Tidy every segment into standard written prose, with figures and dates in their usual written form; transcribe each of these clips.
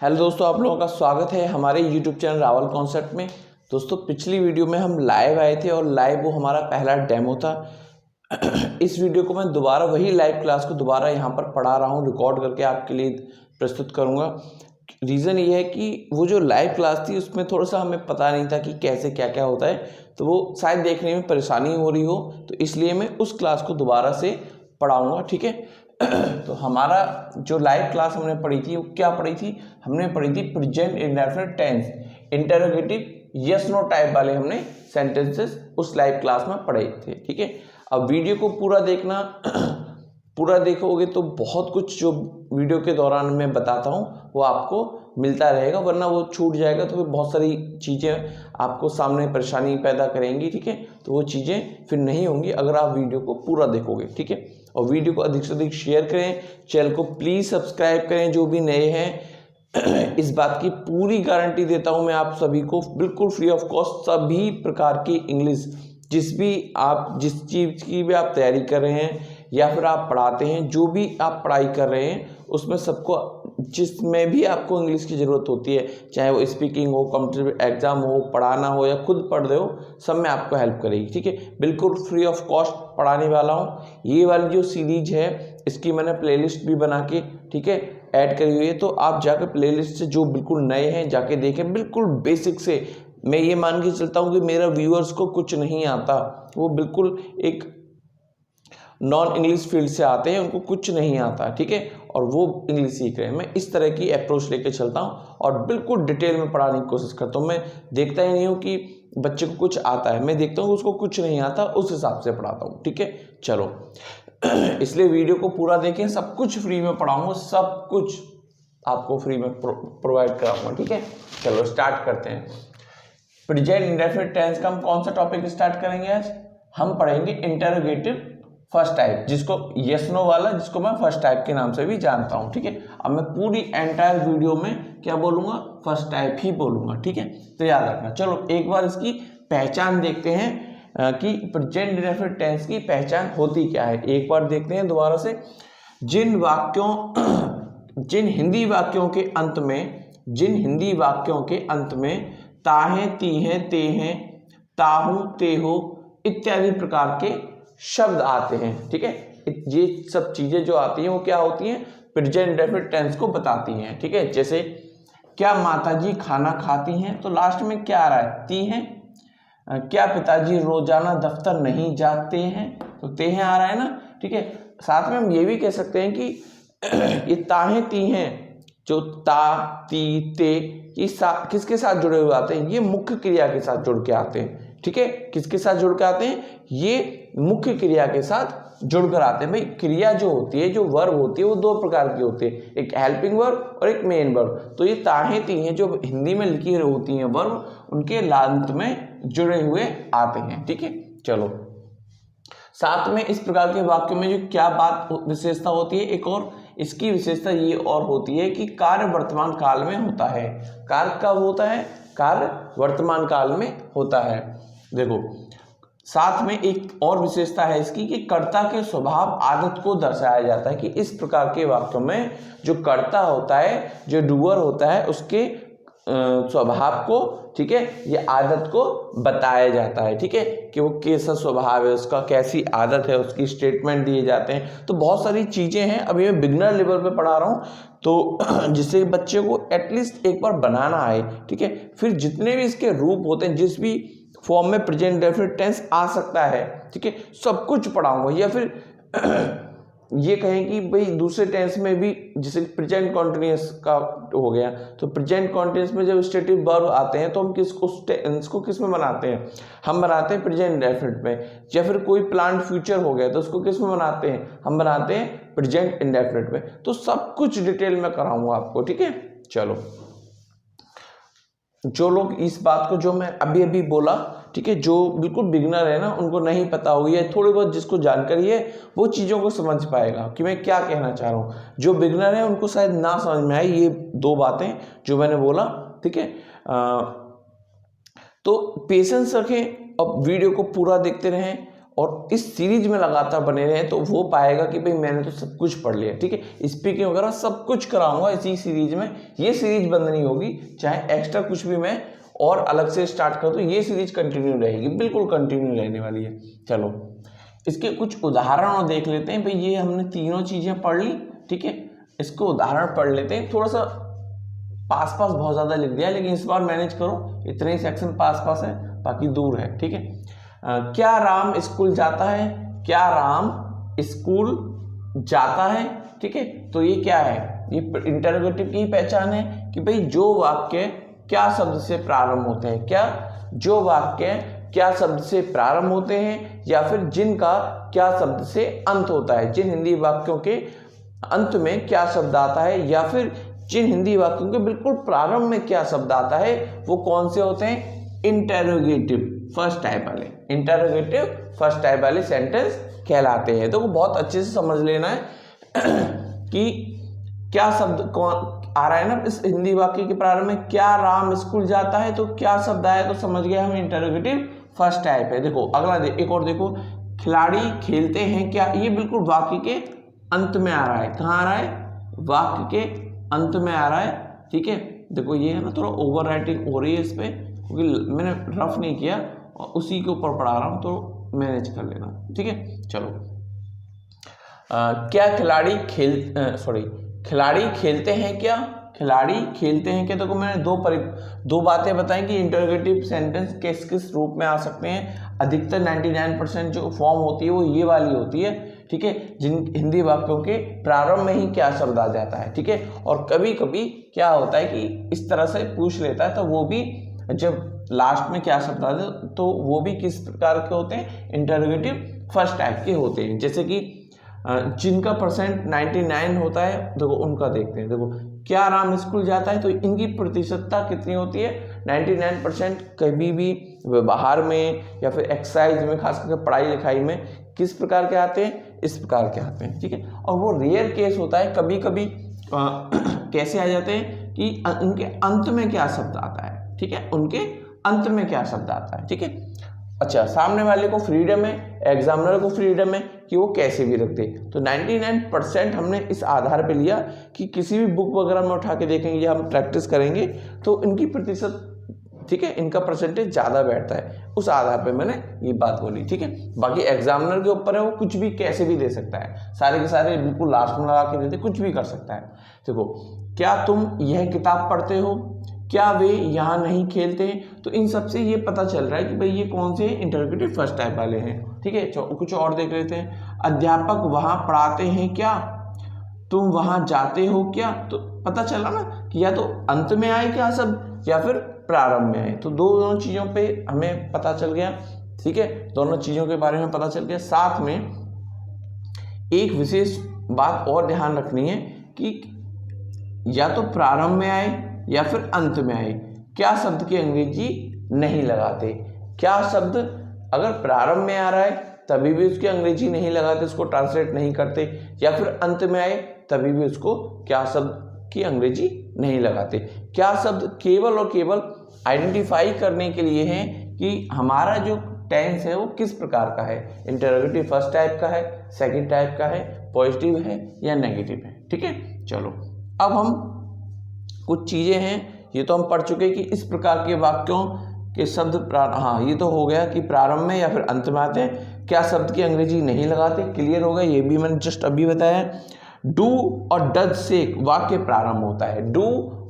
Hello दोस्तों, आप लोगों का स्वागत है हमारे यूट्यूब चैनल रावल कॉन्सेप्ट में। दोस्तों, पिछली वीडियो में हम लाइव आए थे और लाइव वो हमारा पहला डेमो था। इस वीडियो को मैं दोबारा वही लाइव क्लास को दोबारा यहाँ पर पढ़ा रहा हूँ, रिकॉर्ड करके आपके लिए प्रस्तुत करूँगा। रीज़न ये है कि वो जो लाइव क्लास थी उसमें थोड़ा सा हमें पता नहीं था कि कैसे क्या क्या होता है, तो वो शायद देखने में परेशानी हो रही हो, तो इसलिए मैं उस क्लास को दोबारा से पढ़ाऊँगा। ठीक है। तो हमारा जो लाइव क्लास हमने पढ़ी थी वो क्या पढ़ी थी? हमने पढ़ी थी present indefinite tense, interrogative yes no type वाले हमने सेंटेंसेस उस लाइव क्लास में पढ़े थे। ठीक है। अब वीडियो को पूरा देखना, पूरा देखोगे तो बहुत कुछ जो वीडियो के दौरान मैं बताता हूँ वो आपको मिलता रहेगा, वरना वो छूट जाएगा तो फिर बहुत सारी चीज़ें आपको सामने परेशानी पैदा करेंगी। ठीक है। तो वो चीज़ें फिर नहीं होंगी अगर आप वीडियो को पूरा देखोगे। ठीक है। और वीडियो को अधिक से अधिक शेयर करें, चैनल को प्लीज़ सब्सक्राइब करें जो भी नए हैं। इस बात की पूरी गारंटी देता हूं मैं आप सभी को, बिल्कुल फ्री ऑफ कॉस्ट सभी प्रकार की इंग्लिश जिस चीज़ की भी आप तैयारी कर रहे हैं या फिर आप पढ़ाते हैं, जो भी आप पढ़ाई कर रहे हैं उसमें सबको जिसमें भी आपको इंग्लिश की ज़रूरत होती है, चाहे वो स्पीकिंग हो, कॉम्पिटिटिव एग्जाम हो, पढ़ाना हो या खुद पढ़ रहे हो, सब में आपको हेल्प करेगी। ठीक है। बिल्कुल फ्री ऑफ कॉस्ट पढ़ाने वाला हूँ। ये वाली जो सीरीज है इसकी मैंने प्लेलिस्ट भी बना के, ठीक है, ऐड करी हुई है, तो आप जाकर प्लेलिस्ट से जो बिल्कुल नए हैं जाके देखें। बिल्कुल बेसिक से मैं ये मान के चलता हूँ कि मेरा व्यूअर्स को कुछ नहीं आता, वो बिल्कुल एक नॉन इंग्लिश फील्ड से आते हैं, उनको कुछ नहीं आता। ठीक है। और वो इंग्लिश सीख रहे हैं। मैं इस तरह की अप्रोच लेके चलता हूँ और बिल्कुल डिटेल में पढ़ाने की कोशिश करता हूँ। मैं देखता ही नहीं हूँ कि बच्चे को कुछ आता है, मैं देखता हूँ उसको कुछ नहीं आता, उस हिसाब से पढ़ाता हूँ। ठीक है। चलो इसलिए वीडियो को पूरा देखें, सब कुछ फ्री में पढ़ाऊंगा, सब कुछ आपको फ्री में प्रोवाइड कराऊंगा। ठीक है। चलो स्टार्ट करते हैं। प्रेजेंट इंडेफिनिट टेंस का हम कौन सा टॉपिक स्टार्ट करेंगे आज? हम पढ़ेंगे इंटरोगेटिव फर्स्ट टाइप, जिसको यस नो वाला, जिसको मैं फर्स्ट टाइप के नाम से भी जानता हूं। ठीक है। अब मैं पूरी एंटायर वीडियो में क्या बोलूंगा? फर्स्ट टाइप ही बोलूंगा। ठीक है। तो याद रखना। चलो एक बार इसकी पहचान देखते हैं कि प्रेजेंट इंडेफिनिट टेंस की पहचान होती क्या है। एक बार देखते हैं दोबारा से। जिन हिंदी वाक्यों के अंत में ताहें, तीहें, तेहें, ताहू, तेहो इत्यादि प्रकार के शब्द आते हैं। ठीक है। ये सब चीजें जो आती हैं वो क्या होती हैं? प्रेजेंट इंडेफिनिट टेंस को बताती हैं। ठीक है। जैसे क्या माताजी खाना खाती हैं, तो लास्ट में क्या आ रहा है? ती हैं। क्या पिताजी रोजाना दफ्तर नहीं जाते हैं, तो तेहें आ रहा है ना। ठीक है। साथ में हम ये भी कह सकते हैं कि ये ताहें, ती हैं, जो ता, ती, ते, ये किसके साथ जुड़े हुए आते हैं? ये मुख्य क्रिया के साथ जुड़ के आते हैं। ठीक है। किसके साथ जुड़ के आते हैं? ये मुख्य क्रिया के साथ जुड़कर आते हैं। भाई क्रिया जो होती है, जो वर्ब होती है, वो दो प्रकार की होती है, एक हेल्पिंग वर्ब और एक मेन वर्ब। तो ये ताहें, तीहें जो हिंदी में लिखी होती हैं वर्ब, उनके लांत में जुड़े हुए आते हैं। ठीक है। चलो साथ में इस प्रकार के वाक्यों में जो क्या बात विशेषता होती है, एक और इसकी विशेषता ये और होती है कि कार्य वर्तमान काल में होता है। कार्य कब होता है? कार्य वर्तमान काल में होता है। देखो साथ में एक और विशेषता है इसकी कि कर्ता के स्वभाव, आदत को दर्शाया जाता है, कि इस प्रकार के वाक्यों में जो कर्ता होता है, जो डूअर होता है, उसके स्वभाव को, ठीक है, ये आदत को बताया जाता है। ठीक है। कि वो कैसा स्वभाव है उसका, कैसी आदत है उसकी, स्टेटमेंट दिए जाते हैं। तो बहुत सारी चीजें हैं, अभी मैं बिगनर लेवल पे पढ़ा रहा हूँ, तो जिससे बच्चे को एटलीस्ट एक बार बनाना आए। ठीक है। फिर जितने भी इसके रूप होते हैं, जिस भी फॉर्म में प्रेजेंट इंडेफिनिट टेंस आ सकता है, ठीक है, सब कुछ पढ़ाऊंगा। या फिर ये कहें कि भाई दूसरे टेंस में भी, जैसे प्रेजेंट कॉन्टिन्यूअस का हो गया, तो प्रेजेंट कॉन्टिन्यूअस में जब स्टेटिव वर्ब आते हैं तो हम उसको किस में बनाते हैं? हम बनाते हैं प्रेजेंट इंडेफिनिट में। या फिर कोई प्लान्ड फ्यूचर हो गया तो उसको किस में बनाते हैं? हम बनाते हैं प्रेजेंट इंडेफिनिट में। तो सब कुछ डिटेल में कराऊंगा आपको। ठीक है। चलो जो लोग इस बात को, जो मैं अभी अभी बोला, ठीक है, जो बिल्कुल बिगनर है ना, उनको नहीं पता होगी, या थोड़ी बहुत जिसको जानकारी है वो चीज़ों को समझ पाएगा कि मैं क्या कहना चाह रहा हूँ। जो बिगनर है उनको शायद ना समझ में आए ये दो बातें जो मैंने बोला। ठीक है। तो पेशेंस रखें और वीडियो को पूरा देखते रहें और इस सीरीज में लगातार बने रहे तो वो पाएगा कि भाई मैंने तो सब कुछ पढ़ लिया, ठीक है। स्पीकिंग वगैरह सब कुछ कराऊंगा इसी सीरीज में, ये सीरीज बंद नहीं होगी, चाहे एक्स्ट्रा कुछ भी मैं और अलग से स्टार्ट कर दूं, ये सीरीज कंटिन्यू रहेगी, बिल्कुल कंटिन्यू रहने वाली है। चलो इसके कुछ उदाहरण देख लेते हैं। भाई ये हमने तीनों चीजें पढ़ ली, ठीक है। इसको उदाहरण पढ़ लेते हैं। थोड़ा सा पास पास बहुत ज्यादा लिख दिया, लेकिन इस बार मैनेज करो, इतने ही सेक्शन पास पास है, बाकी दूर है, ठीक है। क्या राम स्कूल जाता है? क्या राम स्कूल जाता है, ठीक है। तो ये क्या है, ये इंटरोगेटिव की पहचान है कि भाई जो वाक्य क्या शब्द से प्रारंभ होते हैं, क्या जो वाक्य क्या शब्द से प्रारंभ होते हैं या फिर जिनका क्या शब्द से अंत होता है, जिन हिंदी वाक्यों के अंत में क्या शब्द आता है या फिर जिन हिंदी वाक्यों के बिल्कुल प्रारंभ में क्या शब्द आता है, वो कौन से होते हैं? इंटरोगेटिव फर्स्ट टाइप वाले, इंटरोगेटिव फर्स्ट टाइप वाले सेंटेंस कहलाते हैं। तो वो बहुत अच्छे से समझ लेना है कि क्या शब्द कौन आ रहा है ना इस हिंदी वाक्य के प्रारंभ में। क्या राम स्कूल जाता है, तो क्या शब्द आया तो समझ गए हम इंटरोगेटिव फर्स्ट टाइप है। देखो अगला एक और देखो, खिलाड़ी खेलते हैं क्या, ये बिल्कुल वाक्य के अंत में आ रहा है। कहाँ आ रहा है? वाक्य के अंत में आ रहा है, ठीक है। देखो ये है ना थोड़ा ओवर राइटिंग हो रही है इस पे, क्योंकि मैंने रफ नहीं किया और उसी के ऊपर पढ़ा रहा हूँ, तो मैनेज कर लेना, ठीक है। चलो क्या खिलाड़ी खिलाड़ी खेलते हैं क्या, खिलाड़ी खेलते हैं क्या। देखो मैंने दो बातें बताई कि इंटरोगेटिव सेंटेंस किस किस रूप में आ सकते हैं। अधिकतर 99% जो फॉर्म होती है वो ये वाली होती है, ठीक है, जिन हिंदी वाक्यों के प्रारंभ में ही क्या शब्द आ जाता है, ठीक है। और कभी कभी क्या होता है कि इस तरह से पूछ लेता है, तो वो भी जब लास्ट में क्या शब्द आते हैं तो वो भी किस प्रकार के होते हैं? इंटरोगेटिव फर्स्ट टाइप के होते हैं। जैसे कि जिनका परसेंट 99 होता है, देखो उनका देखते हैं। देखो क्या राम स्कूल जाता है, तो इनकी प्रतिशतता कितनी होती है? 99%। कभी भी व्यवहार में या फिर एक्सरसाइज में, खास करके पढ़ाई लिखाई में किस प्रकार के आते हैं? इस प्रकार के आते हैं, ठीक है। और वो रेयर केस होता है, कभी कभी कैसे आ जाते हैं कि उनके अंत में क्या शब्द आता है, ठीक है, उनके अंत में क्या शब्द आता है, ठीक है। अच्छा, सामने वाले को फ्रीडम है, एग्जामिनर को फ्रीडम है कि वो कैसे भी रख दे। तो 99% हमने इस आधार पे लिया कि किसी भी बुक वगैरह में उठा के देखेंगे या हम प्रैक्टिस करेंगे तो इनकी प्रतिशत, ठीक है, इनका परसेंटेज ज़्यादा बैठता है। उस आधार पे मैंने ये बात बोली, ठीक है। बाकी एग्जामिनर के ऊपर है, वो कुछ भी कैसे भी दे सकता है, सारे के सारे बिल्कुल लास्ट में लगा के देते, कुछ भी कर सकता है। देखो क्या तुम यह किताब पढ़ते हो, क्या वे यहाँ नहीं खेलते हैं। तो इन सब से ये पता चल रहा है कि भाई ये कौन से इंटरोगेटिव फर्स्ट टाइप वाले हैं, ठीक है। कुछ और देख लेते हैं। अध्यापक वहाँ पढ़ाते हैं क्या, तुम वहाँ जाते हो क्या। तो पता चला ना कि या तो अंत में आए क्या शब्द या फिर प्रारंभ में आए। तो दोनों चीज़ों पे हमें पता चल गया, ठीक है, दोनों चीज़ों के बारे में पता चल गया। साथ में एक विशेष बात और ध्यान रखनी है कि या तो प्रारंभ में आए या फिर अंत में आए, क्या शब्द की अंग्रेजी नहीं लगाते। क्या शब्द अगर प्रारंभ में आ रहा है तभी भी उसकी अंग्रेजी नहीं लगाते, उसको ट्रांसलेट नहीं करते, या फिर अंत में आए तभी भी उसको क्या शब्द की अंग्रेजी नहीं लगाते। क्या शब्द केवल और केवल आइडेंटिफाई करने के लिए है कि हमारा जो टेंस है वो किस प्रकार का है, इंटरोगेटिव फर्स्ट टाइप का है, सेकंड टाइप का है, पॉजिटिव है या नेगेटिव है, ठीक है। चलो अब हम कुछ चीज़ें हैं, ये तो हम पढ़ चुके कि इस प्रकार के वाक्यों के शब्द हाँ ये तो हो गया कि प्रारंभ में या फिर अंत में आते हैं, क्या शब्द की अंग्रेजी नहीं लगाते, क्लियर हो गया, ये भी मैंने जस्ट अभी बताया। डू और डज से वाक्य प्रारंभ होता है, डू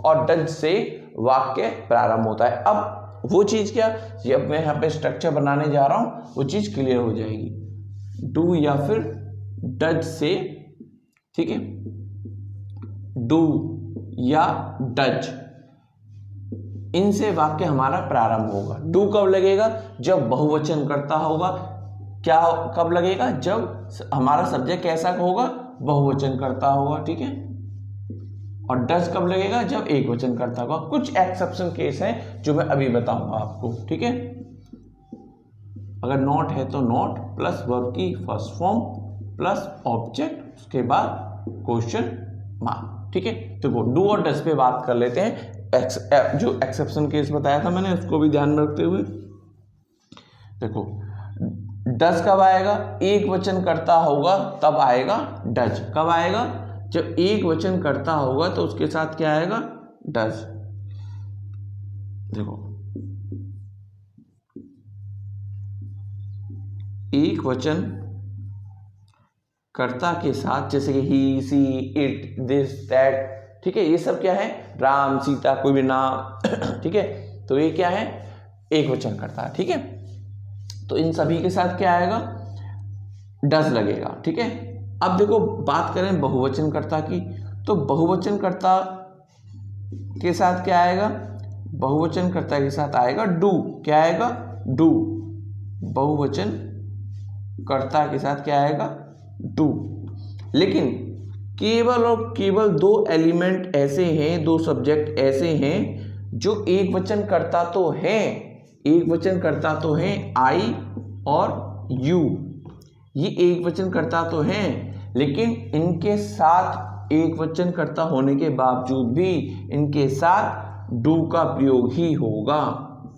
और डज से वाक्य प्रारंभ होता है। अब वो चीज़ क्या, ये अब मैं यहाँ पे स्ट्रक्चर बनाने जा रहा हूँ, वो चीज़ क्लियर हो जाएगी। डू या फिर डज से, ठीक है, डू या डज, इनसे वाक्य हमारा प्रारंभ होगा। डू कब लगेगा, जब बहुवचन करता होगा। क्या कब लगेगा, जब हमारा सब्जेक्ट कैसा होगा, बहुवचन करता होगा, ठीक है। और डज कब लगेगा, जब एक वचन करता होगा। कुछ एक्सेप्शन केस हैं जो मैं अभी बताऊंगा आपको, ठीक है। अगर नॉट है तो नॉट प्लस वर्ब की फर्स्ट फॉर्म प्लस ऑब्जेक्ट, उसके बाद क्वेश्चन मार्क, ठीक है। तो डू और डज पे बात कर लेते हैं। जो एक्सेप्शन केस बताया था मैंने उसको भी ध्यान में रखते हुए, देखो डज कब आएगा? एक वचन करता होगा तब आएगा डज। कब आएगा? जब एक वचन करता होगा तो उसके साथ क्या आएगा? डज। देखो, एक वचन कर्ता के साथ, जैसे कि ही, सी, इट, दिस, दैट, ठीक है, ये सब क्या है? राम, सीता, कोई भी नाम, ठीक है, तो ये क्या है? एक वचन करता है, ठीक है। तो इन सभी के साथ क्या आएगा? डज लगेगा, ठीक है। अब देखो, बात करें बहुवचन कर्ता की, तो बहुवचन कर्ता के साथ क्या आएगा? बहुवचन कर्ता के साथ आएगा डू। क्या आएगा? डू। बहुवचन कर्ता के साथ क्या आएगा? डू। लेकिन केवल और केवल दो एलिमेंट ऐसे हैं, दो सब्जेक्ट ऐसे हैं जो एक वचन करता तो हैं, एक वचन करता तो हैं, आई और यू, ये एक वचन करता तो हैं, लेकिन इनके साथ एक वचन करता होने के बावजूद भी इनके साथ डू का प्रयोग ही होगा,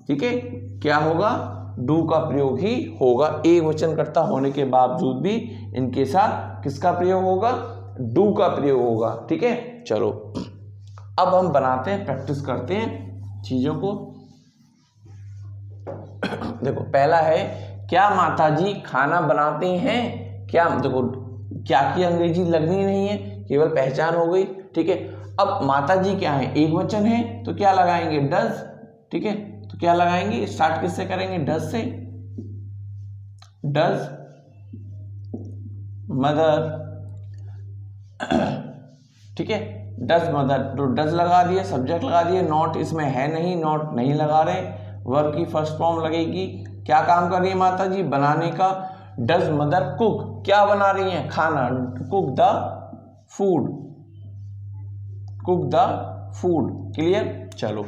ठीक है। क्या होगा? डू का प्रयोग ही होगा। एक वचन करता होने के बावजूद भी इनके साथ किसका प्रयोग होगा? डू का प्रयोग होगा, ठीक है। चलो अब हम बनाते हैं, प्रैक्टिस करते हैं चीजों को। देखो, पहला है, क्या माताजी खाना बनाती हैं? क्या, देखो क्या की अंग्रेजी लगनी नहीं है, केवल पहचान हो गई, ठीक है। अब माताजी क्या है? एक वचन है, तो क्या लगाएंगे? डज, ठीक है। तो क्या लगाएंगे? स्टार्ट किससे करेंगे? डज से। डज मदर, ठीक है, डज मदर, तो डज लगा दिए, सब्जेक्ट लगा दिए, नॉट इसमें है नहीं, नॉट नहीं लगा रहे, वर्ब की फर्स्ट फॉर्म लगेगी। क्या काम कर रही है माताजी? बनाने का। डज मदर कुक, क्या बना रही है? खाना। Cook the food, cook the food. Clear? चलो,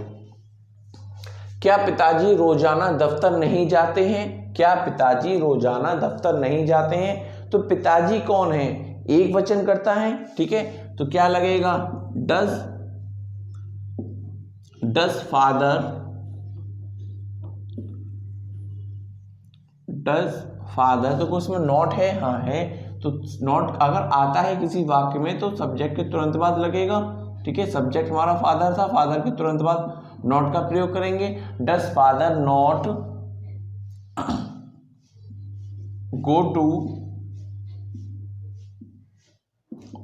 क्या पिताजी रोजाना दफ्तर नहीं जाते हैं? क्या पिताजी रोजाना दफ्तर नहीं जाते हैं? तो पिताजी कौन है? एक वचन करता है, ठीक है, तो क्या लगेगा? Does. Does father, does father, तो उसमें नॉट है, हाँ है, तो नॉट अगर आता है किसी वाक्य में तो सब्जेक्ट के तुरंत बाद लगेगा, ठीक है। सब्जेक्ट हमारा फादर था, फादर के तुरंत बाद नॉट का प्रयोग करेंगे। Does father not go to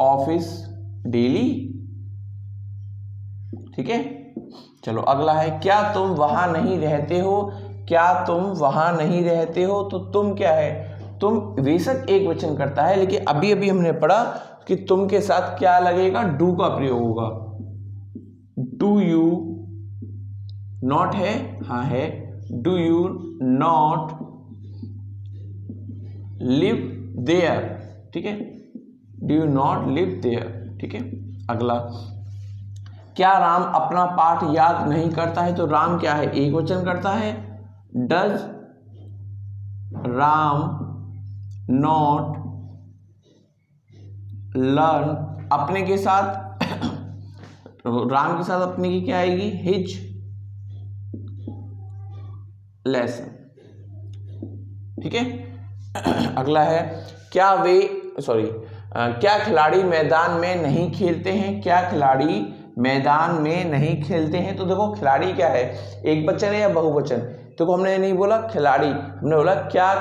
office daily, ठीक है। चलो अगला है, क्या तुम वहां नहीं रहते हो? क्या तुम वहां नहीं रहते हो? तो तुम क्या है? तुम बेशक एक वचन करता है, लेकिन अभी अभी हमने पढ़ा कि तुम के साथ क्या लगेगा? डू का प्रयोग होगा। डू यू नॉट है, हाँ है, do you not live there, ठीक है, do you not live there, ठीक है। अगला, क्या राम अपना पाठ याद नहीं करता है? तो राम क्या है? एक वचन करता है। डज राम नॉट लर्न, अपने के साथ राम के साथ अपने की क्या आएगी? हिज लेसन, ठीक है। अगला है, क्या वे क्या खिलाड़ी मैदान में नहीं खेलते हैं? क्या खिलाड़ी मैदान में नहीं खेलते हैं? तो देखो, खिलाड़ी क्या है? एक वचन है या बहुवचन? देखो, हमने नहीं बोला खिलाड़ी, हमने बोला क्या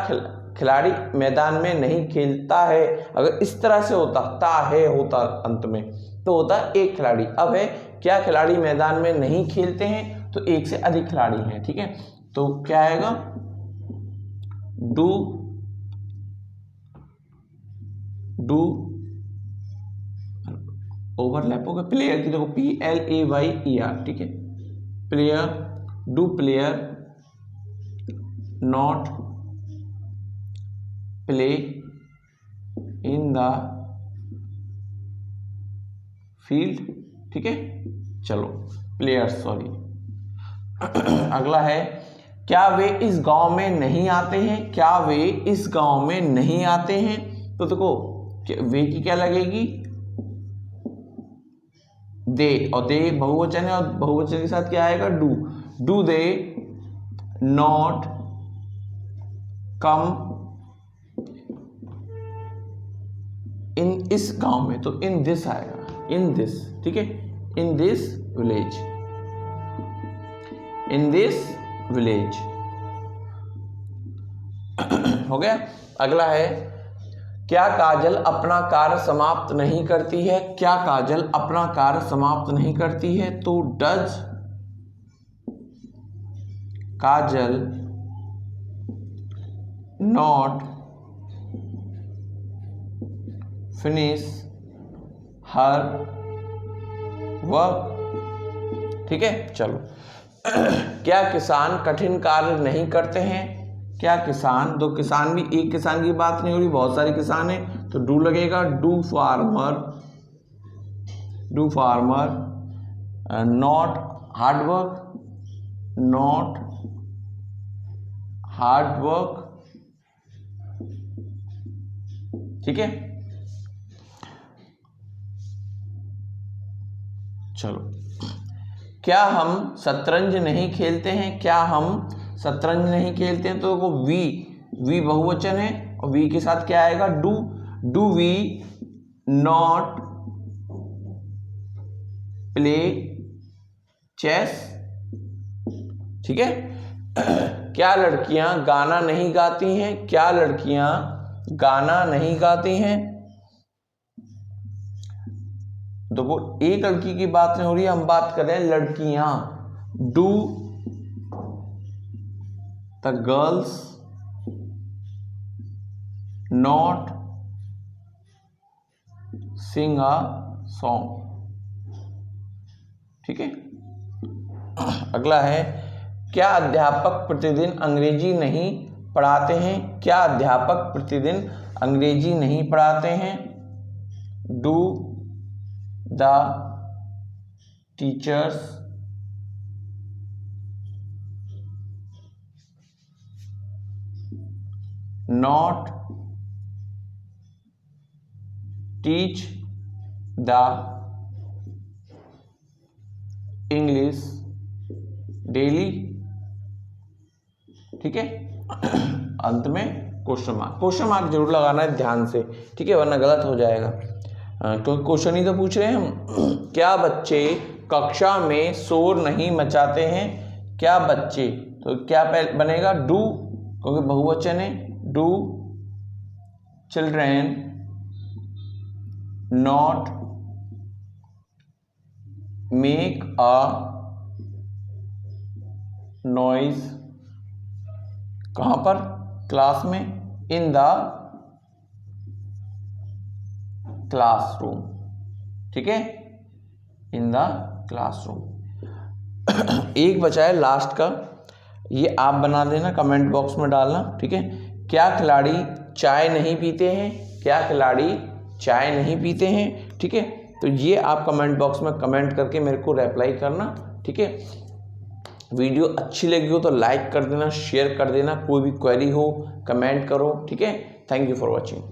खिलाड़ी मैदान में नहीं खेलता है। अगर इस तरह से होता, ता है होता अंत में, तो होता एक खिलाड़ी। अब है, क्या खिलाड़ी मैदान में नहीं खेलते हैं? तो एक से अधिक खिलाड़ी हैं, ठीक है। तो क्या आएगा? डू ओवरलैप होगा प्लेयर की, देखो PLAYER, ठीक है। Player, do player not play in the field, ठीक है। चलो, प्लेयर, सॉरी। अगला है, क्या वे इस गांव में नहीं आते हैं? क्या वे इस गांव में नहीं आते हैं? तो देखो, वे की क्या लगेगी? दे, और दे बहुवचन है, और बहुवचन के साथ क्या आएगा? Do. Do they not come in इस गांव में, तो इन दिस आएगा, इन दिस, ठीक है, in this village, in this village. हो गया। अगला है, क्या काजल अपना कार्य समाप्त नहीं करती है? क्या काजल अपना कार्य समाप्त नहीं करती है? तो does Kajal not finish her work, ठीक है। चलो, क्या किसान कठिन कार्य नहीं करते हैं? क्या किसान, दो किसान भी, एक किसान की बात नहीं हो रही, बहुत सारे किसान हैं, तो डू लगेगा। Do farmer not hard work, ठीक है। चलो, क्या हम शतरंज नहीं खेलते हैं? क्या हम शतरंज नहीं खेलते हैं? तो वो वी बहुवचन है, और वी के साथ क्या आएगा? Do we not play chess, ठीक है। क्या लड़कियां गाना नहीं गाती हैं? क्या लड़कियां गाना नहीं गाती हैं? देखो, एक लड़की की बात नहीं हो रही है, हम बात कर रहे हैं लड़कियां। Do the girls not sing a song, ठीक है। अगला है, क्या अध्यापक प्रतिदिन अंग्रेजी नहीं पढ़ाते हैं? क्या अध्यापक प्रतिदिन अंग्रेजी नहीं पढ़ाते हैं? Do the teachers not teach the English daily, ठीक है। अंत में क्वेश्चन मार्क जरूर लगाना है ध्यान से, ठीक है, वरना गलत हो जाएगा, क्योंकि क्वेश्चन ही तो पूछ रहे हैं हम। क्या बच्चे कक्षा में शोर नहीं मचाते हैं? क्या बच्चे, तो क्या बनेगा? डू, क्योंकि बहुवचन है। Do children not make a noise, कहां पर? क्लास में, इन द क्लासरूम, ठीक है, इन द क्लासरूम। एक बचा है लास्ट का, ये आप बना देना, कमेंट बॉक्स में डालना, ठीक है। क्या खिलाड़ी चाय नहीं पीते हैं? क्या खिलाड़ी चाय नहीं पीते हैं, ठीक है। तो ये आप कमेंट बॉक्स में कमेंट करके मेरे को रिप्लाई करना, ठीक है। वीडियो अच्छी लगी हो तो लाइक कर देना, शेयर कर देना, कोई भी क्वेरी हो कमेंट करो, ठीक है। Thank you for watching.